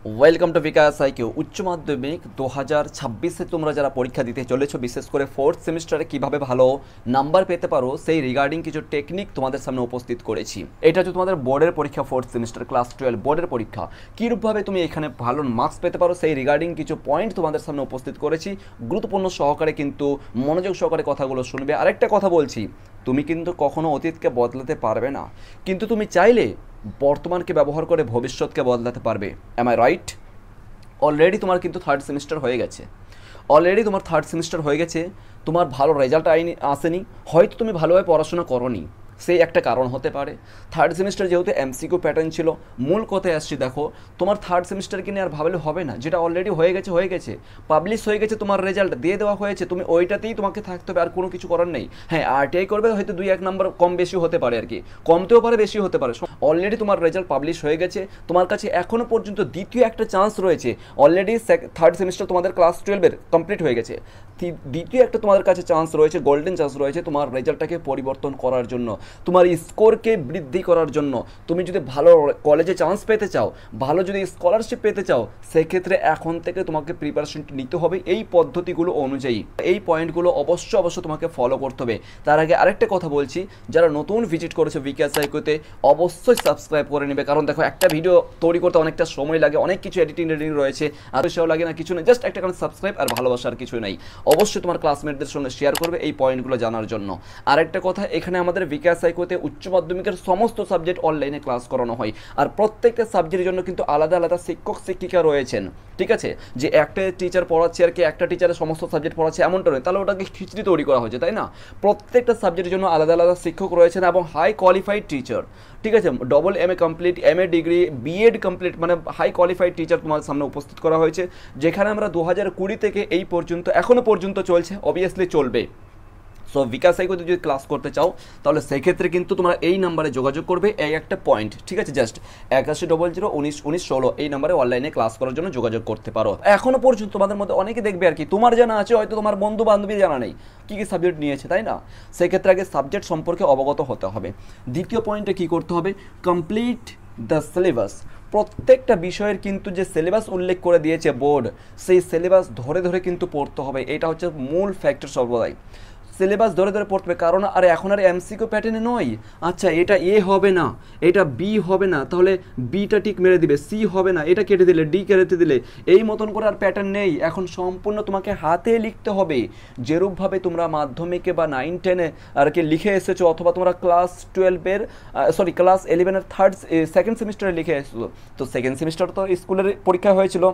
Welcome to bKash IQ. উচ্চ মাধ্যমিক 2026-এ তোমরা যারা পরীক্ষা দিতে চলেছো, বিশেষ করে ফোর্থ সেমিস্টারে কীভাবে ভালো নাম্বার পেতে পারো সেই রিগার্ডিং কিছু টেকনিক তোমাদের সামনে উপস্থিত করেছি। এটা হচ্ছে তোমাদের বোর্ডের পরীক্ষা, ফোর্থ সেমিস্টার ক্লাস 12 বোর্ডের পরীক্ষা। কীরূপভাবে তুমি এখানে ভালো মার্কস পেতে পারো সেই রিগার্ডিং কিছু পয়েন্ট তোমাদের সামনে উপস্থিত করেছি। গুরুত্বপূর্ণ সহকারে কিন্তু মনোযোগ সহকারে কথাগুলো শুনবে। আরেকটা কথা বলছি, তুমি কিন্তু কখনো অতীতকে বদলাতে পারবে না, কিন্তু তুমি চাইলে বর্তমানকে ব্যবহার করে ভবিষ্যৎকে বদলাতে পারবে। Am I right? অলরেডি তোমার কিন্তু থার্ড সেমিস্টার হয়ে গেছে, তোমার ভালো রেজাল্ট আসেনি, হয়তো তুমি ভালোভাবে পড়াশোনা করোনি, সেই একটা কারণ হতে পারে। থার্ড সেমিস্টার যেহেতু এমসিকিউ প্যাটার্ন ছিল, মূল কথায় আসছি, দেখো তোমার থার্ড সেমিস্টারকে নিয়ে আর ভাবলে হবে না। যেটা অলরেডি হয়ে গেছে, পাবলিশ হয়ে গেছে, তোমার রেজাল্ট দিয়ে দেওয়া হয়েছে, তুমি ওইটাতেই তোমাকে থাকতে হবে, আর কোনো কিছু করার নেই। হ্যাঁ, আরটিআই করবে, হয়তো 2-1 নাম্বার কম বেশি হতে পারে, আর কি কমতেও পারে বেশি হতে পারে। অলরেডি তোমার রেজাল্ট পাবলিশ হয়ে গেছে, তোমার কাছে এখনও পর্যন্ত দ্বিতীয় একটা চান্স রয়েছে। অলরেডি থার্ড সেমিস্টার তোমাদের ক্লাস 12-এর কমপ্লিট হয়ে গেছে, দ্বিতীয় একটা তোমাদের কাছে চান্স রয়েছে, গোল্ডেন চান্স রয়েছে তোমার রেজাল্টটাকে পরিবর্তন করার জন্য, তোমার স্কোরকে বৃদ্ধি করার জন্য। তুমি যদি ভালো কলেজে চান্স পেতে চাও, ভালো যদি স্কলারশিপ পেতে চাও, সেক্ষেত্রে এখন থেকে তোমাকে প্রিপারেশন নিতে হবে এই পদ্ধতিগুলো অনুযায়ী। এই পয়েন্টগুলো অবশ্য তোমাকে ফলো করতে হবে। তার আগে আরেকটা কথা বলছি, যারা নতুন ভিজিট করেছো বিকাশ সাইকোতে, অবশ্যই সাবস্ক্রাইব করে নেবে। কারণ দেখো, একটা ভিডিও তৈরি করতে অনেকটা সময় লাগে, অনেক কিছু এডিটিং রয়েছে, আর সেও লাগে না, কিছু নেই, জাস্ট একটা কারণ সাবস্ক্রাইব আর ভালোবাসার কিছু নেই। অবশ্যই তোমার ক্লাসমেটদের সঙ্গে শেয়ার করবে এই পয়েন্টগুলো জানার জন্য। আরেকটা কথা, এখানে আমাদের বিকাশ সাইকোতে উচ্চ মাধ্যমিকের সমস্ত সাবজেক্ট অনলাইনে ক্লাস করানো হয়, আর প্রত্যেকটা সাবজেক্টের জন্য কিন্তু আলাদা আলাদা শিক্ষক শিক্ষিকা রয়েছেন। ঠিক আছে, যে একটা টিচার পড়াচ্ছে আর কি একটা টিচারের সমস্ত সাবজেক্ট পড়াচ্ছে এমনটা নয়, তাহলে ওটাকে খিচড়ি তৈরি করা হয়েছে, তাই না? প্রত্যেকটা সাবজেক্টের জন্য আলাদা আলাদা শিক্ষক রয়েছেন এবং হাই কোয়ালিফাইড টিচার। ঠিক আছে, double MA complete, MA degree, BEd complete, মানে হাই কোয়ালিফাইড টিচার তোমার সামনে উপস্থিত করা হয়েছে, যেখানে আমরা 2020 থেকে এই পর্যন্ত এখনও পর্যন্ত চলছে, অবভিয়াসলি চলবে। সো বিকাশ সাইকোতে যদি ক্লাস করতে চাও, তাহলে সেক্ষেত্রে কিন্তু তোমরা এই নাম্বারে যোগাযোগ করবে, এই একটা পয়েন্ট। ঠিক আছে, জাস্ট 8100191916 এই নাম্বারে অনলাইনে ক্লাস করার জন্য যোগাযোগ করতে পারো। এখনও পর্যন্ত তোমাদের মধ্যে অনেকে দেখবে আর কি, তোমার জানা আছে, হয়তো তোমার বন্ধু বান্ধবী জানা নেই কী কী সাবজেক্ট নিয়েছে, তাই না? সেক্ষেত্রে আগে সাবজেক্ট সম্পর্কে অবগত হতে হবে। দ্বিতীয় পয়েন্টে কী করতে হবে, কমপ্লিট দ্য সিলেবাস। প্রত্যেকটা বিষয়ের কিন্তু যে সিলেবাস উল্লেখ করে দিয়েছে বোর্ড, সেই সিলেবাস ধরে ধরে কিন্তু পড়তে হবে। এটা হচ্ছে মূল ফ্যাক্টর সর্বদাই, সিলেবাস ধরে ধরে পড়তে হবে। কারণ আর এখন আর এমসিকিউ প্যাটার্নে নয়, আচ্ছা এটা এ হবে না, এটা বি হবে না, তাহলে বিটা টিক মেরে দিবে, সি হবে না, এটা কেটে দিলে, ডি কেটে দিলে, এই মতন করে আর প্যাটার্ন নেই। এখন সম্পূর্ণ তোমাকে হাতে লিখতে হবে, যেরূপভাবে তোমরা মাধ্যমিকে বা 9-10-এ আর কি লিখে এসেছো, অথবা তোমরা ক্লাস 11-এর সেকেন্ড সেমিস্টারে লিখে এসেছো। তো সেকেন্ড সেমিস্টার তো স্কুলের পরীক্ষা হয়েছিল,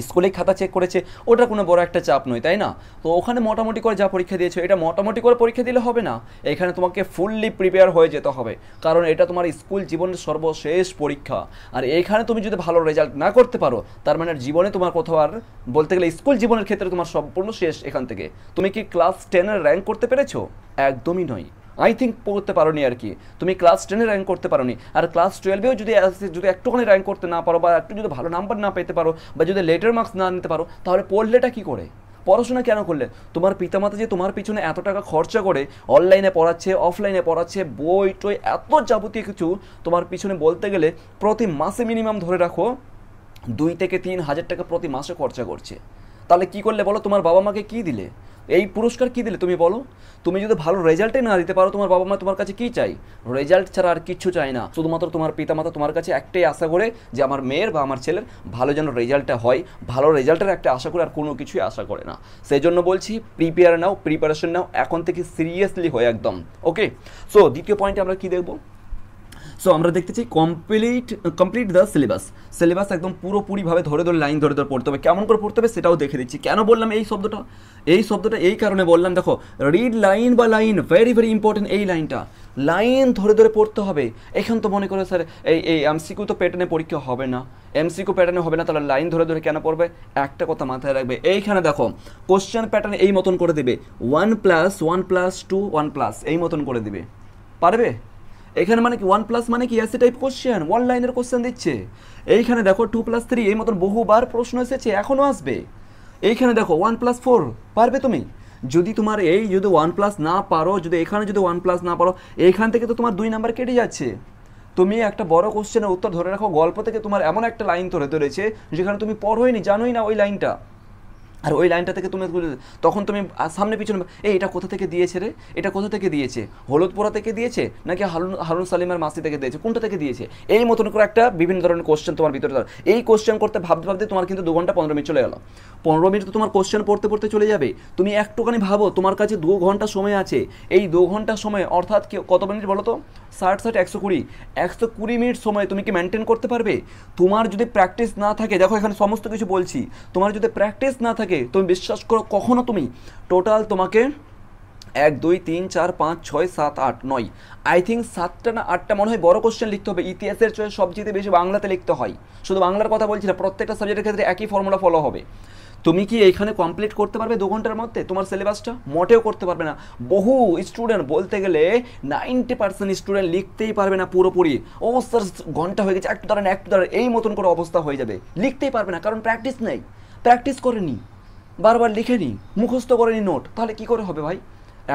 স্কুলেই খাতা চেক করেছে, ওটা কোনো বড় একটা চাপ নয়, তাই না? তো ওখানে মোটামুটি করে যা পরীক্ষা দিয়েছো, এটা মোটামুটি করে পরীক্ষা দিলে হবে না, এখানে তোমাকে ফুললি প্রিপেয়ার হয়ে যেতে হবে, কারণ এটা তোমার স্কুল জীবনের সর্বশেষ পরীক্ষা। আর এইখানে তুমি যদি ভালো রেজাল্ট না করতে পারো, তার মানে জীবনে তোমার কোথাও আর, বলতে গেলে স্কুল জীবনের ক্ষেত্রে তোমার সম্পূর্ণ শেষ এখান থেকে। তুমি কি ক্লাস 10-এর র্যাঙ্ক করতে পেরেছো? একদমই নয়, আই থিঙ্ক পড়তে পারো নি আর কি, তুমি ক্লাস 10-এ র্যাঙ্ক করতে পারো নি। আর ক্লাস 12-এও যদি একটুখানি র্যাঙ্ক করতে না পারো, বা একটু যদি ভালো নাম্বার না পেতে পারো, বা যদি লেটার মার্কস না নিতে পারো, তাহলে পড়লেটা কী করে? পড়াশোনা কেন করলে? তোমার পিতামাতা যে তোমার পিছনে এত টাকা খরচা করে অনলাইনে পড়াচ্ছে, অফলাইনে পড়াচ্ছে, বই টই এত যাবতীয় কিছু তোমার পিছনে, বলতে গেলে প্রতি মাসে মিনিমাম ধরে রাখো 2 থেকে 3 হাজার টাকা প্রতি মাসে খরচা করছে। তাহলে কি করলে বলো? তোমার বাবা মাকে কী দিলে? এই পুরস্কার কী দিলে তুমি বলো? তুমি যদি ভালো রেজাল্টে না দিতে পারো, তোমার বাবা মা তোমার কাছে কী চাই? রেজাল্ট ছাড়া আর কিচ্ছু চাই না। শুধুমাত্র তোমার পিতামাতা তোমার কাছে একটাই আশা করে যে আমার মেয়ের বা আমার ছেলের ভালো যেন রেজাল্টটা হয়, ভালো রেজাল্টের একটা আশা করে, আর কোনো কিছুই আশা করে না। সেই জন্য বলছি, প্রিপারেশন নাও এখন থেকে সিরিয়াসলি হয় একদম। ওকে, সো দ্বিতীয় পয়েন্টে আমরা কী দেখবো? সো আমরা দেখতে চাই কমপ্লিট দ্য সিলেবাস একদম পুরোপুরিভাবে ধরে ধরে লাইন ধরে ধরে পড়তে হবে। কেমন করে পড়তে হবে সেটাও দেখে দিচ্ছি। কেন বললাম এই শব্দটা এই কারণে বললাম, দেখো, read line by line, very very important. এই লাইন ধরে ধরে পড়তে হবে। এখন তো মনে করে স্যার এই এমসিকিউ তো প্যাটার্নে পরীক্ষা হবে না, তাহলে লাইন ধরে ধরে কেন পড়বে? একটা কথা মাথায় রাখবে, এইখানে দেখো কোশ্চেন প্যাটার্ন এই মতন করে দেবে, 1+1+2 1+, এই মতন করে দিবে, পারবে? এখানে মানে কি 1+ মানে কি এসে টাইপ কোশ্চেন, 1 লাইনের কোশ্চেন দিচ্ছে। এইখানে দেখো 2+3 এই মতন বহুবার প্রশ্ন এসেছে, এখনও আসবে। এইখানে দেখো 1+4, পারবে তুমি? যদি তোমার যদি 1+ না পারো, যদি এখানে যদি 1+ না পারো, এইখান থেকে তো তোমার 2 নাম্বার কেটে যাচ্ছে। তুমি একটা বড় কোশ্চেনের উত্তর ধরে রাখো, গল্প থেকে তোমার এমন একটা লাইন ধরে ধরেছে যেখানে তুমি পড়োই নি, জানোই না ওই লাইনটা, আর ওই লাইনটা থেকে তুমি তখন তুমি সামনে পিছনে এটা কোথা থেকে দিয়েছে রে, এটা কোথা থেকে দিয়েছে, হলুদপুরা থেকে দিয়েছে নাকি হারুন হারুন সালিমের মাসি থেকে দিয়েছে, কোনটা থেকে দিয়েছে, এই মতন করে একটা বিভিন্ন ধরনের কোশ্চেন তোমার ভিতরে। এই কোশ্চেন করতে ভাবতে ভাবতে তোমার কিন্তু 2 ঘন্টা 15 মিনিট চলে গেল। 15 মিনিট তো তোমার কোশ্চেন পড়তে পড়তে চলে যাবে। তুমি একটুখানি ভাবো, তোমার কাছে 2 ঘন্টা সময় আছে। এই 2 ঘন্টা সময় অর্থাৎ কত মিনিট বলো তো, 60 120 120 মিনিট সময় তুমি কি মেনটেন করতে পারবে? তোমার যদি প্র্যাকটিস না থাকে, দেখো এখানে সমস্ত কিছু বলছি, তোমার যদি প্র্যাকটিস না থাকে তুমি বিশ্বাস করো কখনো তুমি টোটাল তোমাকে 1 2 3 4 5 6 7 8 9 আই থিঙ্ক 7টা না 8টা মনে হয় বড় কোশ্চেন লিখতে হবে। ইতিহাসের চেয়ে সবচেয়ে বেশি বাংলাতে লিখতে হয়। শুধু বাংলার কথা বলছি না, প্রত্যেকটা সাবজেক্টের ক্ষেত্রে একই ফর্মুলা ফলো হবে। তুমি কি এইখানে কমপ্লিট করতে পারবে 2 ঘন্টার মধ্যে তোমার সিলেবাসটা? মোটেও করতে পারবে না। বহু স্টুডেন্ট বলতে গেলে 90% স্টুডেন্ট লিখতেই পারবে না পুরোপুরি। ও স্যার ঘন্টা হয়ে গেছে, একটু দাঁড়ান এই মতন করে অবস্থা হয়ে যাবে, লিখতেই পারবে না, কারণ প্র্যাকটিস নেই, প্র্যাকটিস করেনি, বারবার লিখেনি, মুখস্থ করেনি নোট, তাহলে কি করে হবে ভাই?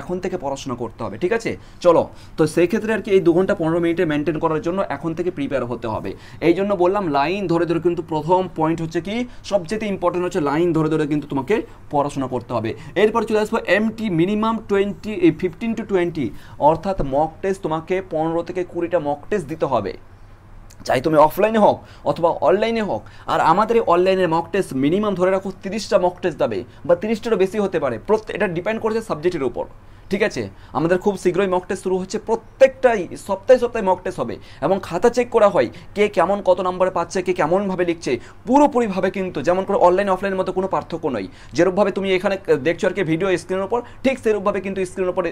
এখন থেকে পড়াশোনা করতে হবে, ঠিক আছে? চলো, তো সেই ক্ষেত্রে আর কি এই 2 ঘন্টা 15 মিনিটে মেনটেন করার জন্য এখন থেকে প্রিপেয়ার হতে হবে। এই জন্য বললাম লাইন ধরে ধরে, কিন্তু প্রথম পয়েন্ট হচ্ছে কি সবচেয়ে ইম্পর্টেন্ট হচ্ছে লাইন ধরে ধরে কিন্তু তোমাকে পড়াশোনা করতে হবে। এরপর চলে আসবো এমটি, মিনিমাম 15 to 20, অর্থাৎ মক টেস্ট তোমাকে 15 থেকে 20টা মক টেস্ট দিতে হবে, চাই তুমি অফলাইনে হোক অথবা অনলাইনে হোক। আর আমাদের এই অনলাইনের মক টেস্ট মিনিমাম ধরে রাখো 30টা মক টেস্ট দেবে, বা 30টারও বেশি হতে পারে, এটা ডিপেন্ড করছে সাবজেক্টের উপর, ঠিক আছে? আমাদের খুব শীঘ্রই মক টেস্ট শুরু হচ্ছে, প্রত্যেকটাই সপ্তাহে সপ্তাহে মক টেস্ট হবে, এবং খাতা চেক করা হয় কে কেমন কত নম্বরে পাচ্ছে, কে কেমনভাবে লিখছে পুরোপুরিভাবে, কিন্তু যেমন করে অনলাইন অফলাইনের মধ্যে কোনো পার্থক্য নয়। যেরূপভাবে তুমি এখানে দেখছো আর কি ভিডিও স্ক্রিনের উপর, ঠিক সেরূপভাবে কিন্তু স্ক্রিনের উপর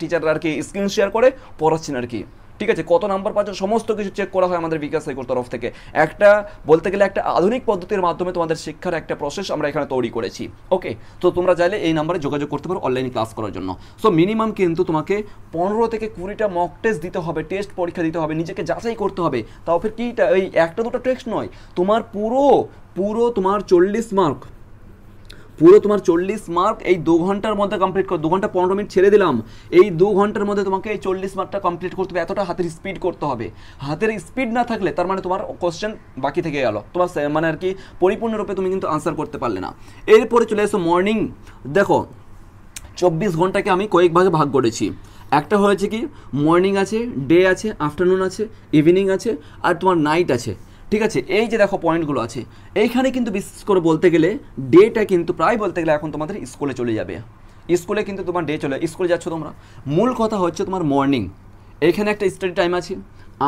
টিচাররা আর কি স্ক্রিন শেয়ার করে পড়াচ্ছেন আর কি, ঠিক আছে? কত নাম্বার পাচ্ছ সমস্ত কিছু চেক করা হয় আমাদের বিকাশ সাইকোর তরফ থেকে। একটা বলতে গেলে একটা আধুনিক পদ্ধতির মাধ্যমে তোমাদের শিক্ষার একটা প্রসেস আমরা এখানে তৈরি করেছি। ওকে, তো তোমরা চাইলে এই নাম্বারে যোগাযোগ করতে পারো অনলাইনে ক্লাস করার জন্য। সো মিনিমাম কিন্তু তোমাকে 15 থেকে 20টা মক টেস্ট দিতে হবে, টেস্ট পরীক্ষা দিতে হবে, নিজেকে যাচাই করতে হবে। তাও ফের কি এই একটা দুটো টেস্ট নয়, তোমার পুরো তোমার 40 মার্ক, পুরো তোমার 40 মার্ক এই 2 ঘন্টার মধ্যে কমপ্লিট করো। 2 ঘন্টা 15 মিনিট ছেড়ে দিলাম, এই 2 ঘন্টার মধ্যে তোমাকে এই 40 মার্কটা কমপ্লিট করতে হবে। এতটা হাতের স্পিড করতে হবে। হাতের স্পিড না থাকলে তার মানে তোমার কোশ্চেন বাকি থেকে গেল, তোমার মানে আর কি পরিপূর্ণরূপে তুমি কিন্তু আনসার করতে পারলে না। এরপরে চলে এসো মর্নিং। দেখো 24 ঘন্টাকে আমি কয়েক ভাগে ভাগ করেছি। একটা হয়েছে কি মর্নিং আছে, ডে আছে, আফটারনুন আছে, ইভিনিং আছে, আর তোমার নাইট আছে, ঠিক আছে? এই যে দেখো পয়েন্টগুলো আছে, এইখানে কিন্তু বিশেষ করে বলতে গেলে ডেটা কিন্তু প্রায় বলতে গেলে এখন তোমাদের স্কুলে চলে যাবে। স্কুলে কিন্তু তোমার ডে চলে, স্কুলে যাচ্ছ তোমরা। মূল কথা হচ্ছে তোমার মর্নিং, এইখানে একটা স্টাডি টাইম আছে,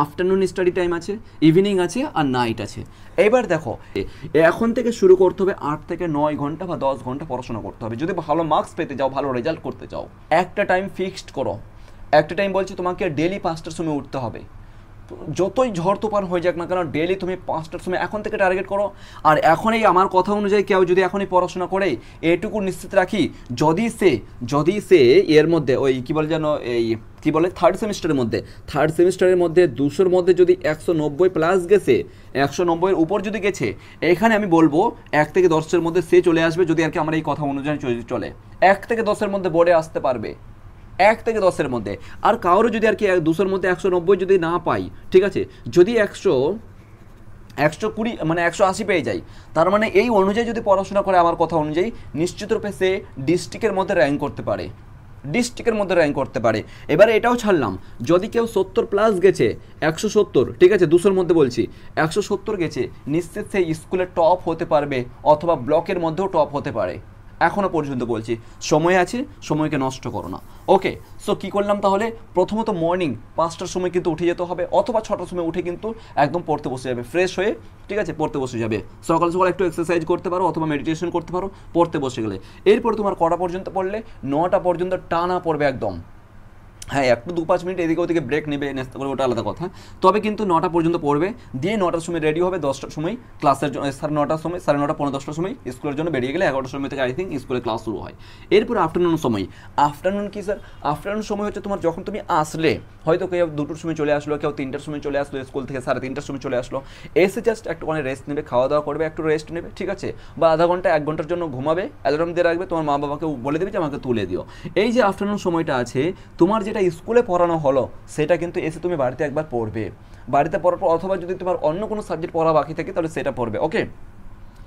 আফটারনুন স্টাডি টাইম আছে, ইভিনিং আছে, আর নাইট আছে। এবার দেখো এখন থেকে শুরু করতে হবে 8 থেকে 9 ঘন্টা বা 10 ঘন্টা পড়াশোনা করতে হবে যদি ভালো মার্কস পেতে চাও, ভালো রেজাল্ট করতে চাও। একটা টাইম ফিক্সড করো, একটা টাইম বলছি তোমাকে ডেলি 5টার সময় উঠতে হবে। যতই ঝড় তুফান হয়ে যাক না কেন ডেলি তুমি 5টার সময় এখন থেকে টার্গেট করো। আর এখন এই আমার কথা অনুযায়ী কেউ যদি এখনই পড়াশোনা করে, এটুকু নিশ্চিত রাখি, যদি সে এর মধ্যে ওই কী বলে যেন এই কী বলে থার্ড সেমিস্টারের মধ্যে 200-র মধ্যে যদি 190 প্লাস গেছে, 190-এর উপর যদি গেছে, এখানে আমি বলবো 1 থেকে 10-এর মধ্যে সে চলে আসবে, যদি আর কি আমার এই কথা অনুযায়ী চলে। 1 থেকে 10-এর মধ্যে বোর্ডে আসতে পারবে, 1 থেকে 10-এর মধ্যে। আর কারোর যদি আর কি 200-র মধ্যে 190 যদি না পাই, ঠিক আছে, যদি 120 মানে 180 পেয়ে যায়, তার মানে এই অনুযায়ী যদি পড়াশোনা করে আমার কথা অনুযায়ী নিশ্চিতরূপে সে ডিস্ট্রিক্টের মধ্যে র্যাঙ্ক করতে পারে। এবারে এটাও ছাড়লাম, যদি কেউ 70 প্লাস গেছে, 170, ঠিক আছে, 200-র মধ্যে বলছি, 170 গেছে, নিশ্চিত সেই স্কুলে টপ হতে পারবে, অথবা ব্লকের মধ্যেও টপ হতে পারে। এখনও পর্যন্ত বলছি, সময় আছে, সময়কে নষ্ট করো না। ওকে, সো কী করলাম তাহলে? প্রথমত মর্নিং 5টার সময় কিন্তু উঠে যেতে হবে, অথবা 6টার সময় উঠে কিন্তু একদম পড়তে বসে যাবে, ফ্রেশ হয়ে, ঠিক আছে, পড়তে বসে যাবে। সকাল সকাল একটু এক্সারসাইজ করতে পারো অথবা মেডিটেশন করতে পারো, পড়তে বসে গেলে। এরপর তোমার কটা পর্যন্ত পড়লে? 9টা পর্যন্ত টানা পড়বে একদম। হ্যাঁ, একটু 2-5 মিনিট এদিকে ওদিকে ব্রেক নেবে, নেস্তে পারবে, ওটা আলাদা কথা। তবে কিন্তু 9টা পর্যন্ত পড়বে, দিয়ে 9টার সময় রেডি হবে, 10টার সময় ক্লাসের জন্য, 9:30 সময়, 9:30 পৌনে 10টার সময় স্কুলের জন্য বেরিয়ে গেলে 11টার সময় থেকে আই থিঙ্ক স্কুলে ক্লাস শুরু হয়। এরপর আফটারনুন সময়। আফটারনুন কি স্যার? আফটারনুন সময় হচ্ছে তোমার যখন তুমি আসলে, হয়তো কেউ 2টোর সময় চলে আসলো, কেউ 3টার সময় চলে আসলো, স্কুল থেকে 3:30টার সময় চলে আসলো, এসে জাস্ট একটুখানি রেস্ট নেবে, খাওয়া দাওয়া করবে, একটু রেস্ট নেবে, ঠিক আছে, বা আধা ঘন্টা 1 ঘন্টার জন্য ঘুমাবে, অ্যালার্ম দিয়ে রাখবে, তোমার মা বাবাকে বলে দেবে যে আমাকে তুলে দিও। এই যে আফটারনুন সময়টা আছে, তোমার যেটা যেটা স্কুলে পড়ানো হলো সেটা কিন্তু এসে তুমি বাড়িতে একবার পড়বে, বাড়িতে পড়ার পর অথবা যদি তোমার অন্য কোনো সাবজেক্ট পড়া বাকি থাকে তাহলে সেটা পড়বে। ওকে,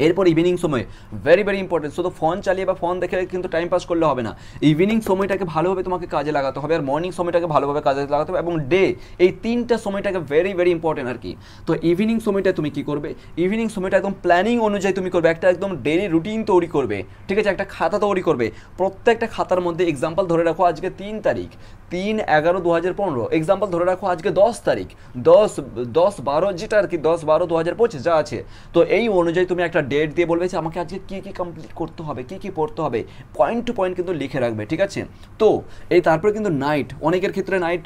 এরপর ইভিনিং সময় ভেরি ভেরি ইম্পর্টেন্ট, শুধু ফোন চালিয়ে বা ফোন দেখে কিন্তু টাইম পাস করলে হবে না, ইভিনিং সময়টাকে ভালোভাবে তোমাকে কাজে লাগাতে হবে, আর মর্নিং সময়টাকে ভালোভাবে কাজে লাগাতে হবে, এবং ডে এই তিনটা সময়টাকে ভেরি ভেরি ইম্পর্টেন্ট আর কি। তো ইভিনিং সময়টা তুমি কি করবে, ইভিনিং সময়টা একদম প্ল্যানিং অনুযায়ী তুমি করবে, একটা একদম ডেলি রুটিন তৈরি করবে, ঠিক আছে, একটা খাতা তৈরি করবে, প্রত্যেকটা খাতার মধ্যে এক্সাম্পল ধরে রাখো আজকে 3 তারিখ, 3/11/2015, এক্সাম্পল ধরে রাখো আজকে 10 তারিখ, 10/12 যেটা আর কি 10/12/2025 যা আছে। তো এই অনুযায়ী তুমি একটা ডেট দিয়ে বলবে যে আমাকে আজকে কী কী কমপ্লিট করতে হবে, কী কী পড়তে হবে, পয়েন্ট টু পয়েন্ট কিন্তু লিখে রাখবে, ঠিক আছে। তো এই তারপরে কিন্তু নাইট, অনেকের ক্ষেত্রে নাইট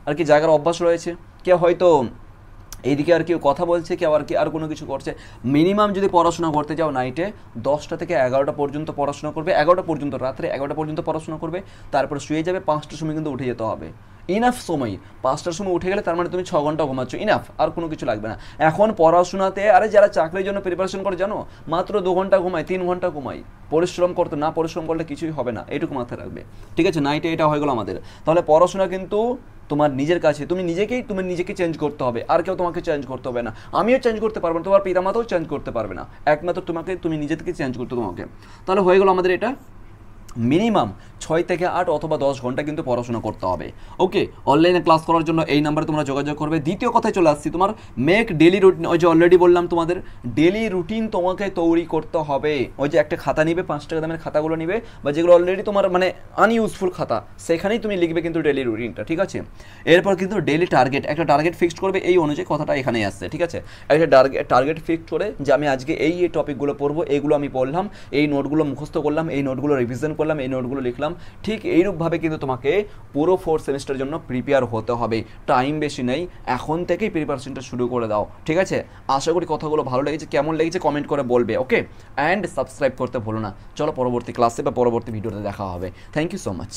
আর কি জায়গার অভ্যাস রয়েছে, কেউ হয়তো এইদিকে আর কেউ কথা বলছে, কেউ আর কি আর কোনো কিছু করছে, মিনিমাম যদি পড়াশোনা করতে যাও নাইটে 10টা থেকে 11টা পর্যন্ত পড়াশোনা করবে, 11টা পর্যন্ত, রাত্রে 11টা পর্যন্ত পড়াশোনা করবে, তারপর শুয়ে যাবে, 5টার সময় কিন্তু উঠে যেতে হবে, ইনাফ সময়। 5টার সময় উঠে গেলে তার মানে তুমি 6 ঘন্টা ঘুমাচ্ছ, ইনাফ, আর কোনো কিছু লাগবে না। এখন পড়াশোনাতে আরে যারা চাকরির জন্য প্রিপারেশন করে জানো মাত্র 2 ঘন্টা ঘুমায়, 3 ঘন্টা ঘুমায়, পরিশ্রম করতে না, পরিশ্রম করলে কিছুই হবে না, এইটুকু মাথায় রাখবে, ঠিক আছে। নাইটে এটা হয়ে গেল আমাদের। তাহলে পড়াশোনা কিন্তু তোমার নিজের কাছে, তুমি নিজেকে চেঞ্জ করতে হবে, আর কেউ তোমাকে চেঞ্জ করতে হবে না, আমিও চেঞ্জ করতে পারবো না, তোমার পিতামাতাও চেঞ্জ করতে পারবে না, একমাত্র তুমি নিজে থেকে চেঞ্জ করতে তোমাকে। তাহলে হয়ে গেল আমাদের এটা মিনিমাম 6 থেকে 8 অথবা 10 ঘন্টা কিন্তু পড়াশোনা করতে হবে। ওকে, অনলাইনে ক্লাস করার জন্য এই নাম্বারে তোমরা যোগাযোগ করবে। দ্বিতীয় কথায় চলে আসছি, তোমার মেক ডেলি রুটিন, ওই যে অলরেডি বললাম তোমাদের ডেলি রুটিন তোমাকে তৈরি করতে হবে। ওই যে একটা খাতা নিবে, 5 টাকা দামের খাতাগুলো নিবে, বা যেগুলো অলরেডি তোমার মানে আনইউজফুল খাতা, সেখানেই তুমি লিখবে কিন্তু ডেলি রুটিনটা, ঠিক আছে। এরপর কিন্তু ডেলি টার্গেট, একটা টার্গেট ফিক্সড করবে, এই অনুযায়ী কথাটা এখানেই আসছে, ঠিক আছে। একটা টার্গেট ফিক্সড করে যে আমি আজকে এই টপিকগুলো পড়বো, এইগুলো আমি পড়লাম, এই নোটগুলো মুখস্থ করলাম, এই নোটগুলো রিভিশন করলাম, এই নোটগুলো লিখলাম, ঠিক এইরূপভাবে কিন্তু তোমাকে পুরো 4 সেমিস্টারের জন্য প্রিপেয়ার হতে হবে। টাইম বেশি নেই, এখন থেকেই প্রিপারেশনটা শুরু করে দাও, ঠিক আছে। আশা করি কথাগুলো ভালো লেগেছে, কেমন লেগেছে কমেন্ট করে বলবে। ওকে, অ্যান্ড সাবস্ক্রাইব করতে ভুলো না। চলো পরবর্তী ক্লাসে বা পরবর্তী ভিডিওতে দেখা হবে। Thank you so much.